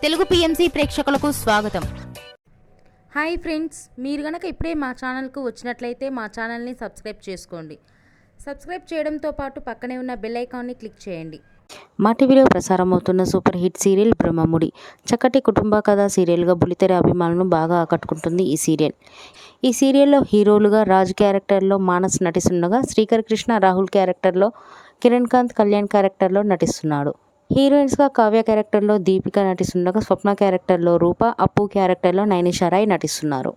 Telugu PMC ప్రేక్షకులకు స్వాగతం. Hi friends, మీరు గనక ఇప్పుడే మా ఛానల్కు వచ్చినట్లయితే మా ఛానల్ని సబ్స్క్రైబ్ చేసుకోండి. సబ్స్క్రైబ్ చేయడంతో పాటు పక్కనే ఉన్న బెల్ ఐకాన్ని క్లిక్ చేయండి. మా టీవీలో ప్రసారమవుతున్న సూపర్ హిట్ సీరియల్ బ్రహ్మముడి చక్కటి కుటుంబ కథా సీరియల్గా బుల్లితెర అభిమానులను బాగా ఆకట్టుకుంటుంది ఈ సీరియల్. ఈ సీరియల్లో హీరోలుగా రాజు క్యారెక్టర్లో మానస్ నటిస్తుండగా, శ్రీకర్ కృష్ణ రాహుల్ క్యారెక్టర్లో, కిరణ్ కాంత్ కళ్యాణ్ క్యారెక్టర్లో నటిస్తున్నాడు. హీరోయిన్స్గా కావ్య క్యారెక్టర్లో దీపిక నటిస్తుండగా, స్వప్న క్యారెక్టర్లో రూప, అప్పు క్యారెక్టర్లో నైనిషా రాయ్ నటిస్తున్నారు.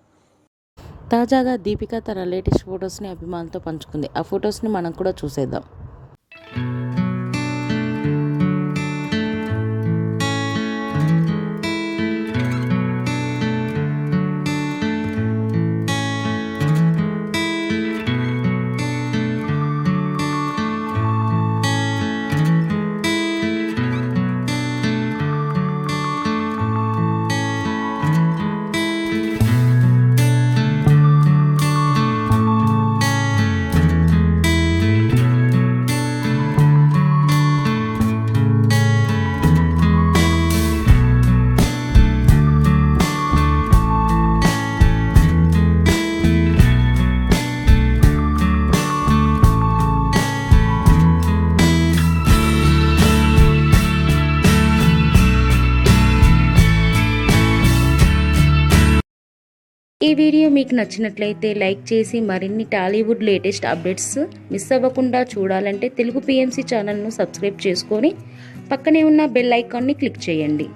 తాజాగా దీపిక తన లేటెస్ట్ ఫొటోస్ని అభిమానులతో పంచుకుంది. ఆ ఫొటోస్ని మనం కూడా చూసేద్దాం. ఈ వీడియో మీకు నచ్చినట్లయితే లైక్ చేసి మరిన్ని టాలీవుడ్ లేటెస్ట్ అప్డేట్స్ మిస్ అవ్వకుండా చూడాలంటే తెలుగు పిఎంసి ఛానల్ను సబ్స్క్రైబ్ చేసుకొని పక్కనే ఉన్న బెల్ ఐకాన్ని క్లిక్ చేయండి.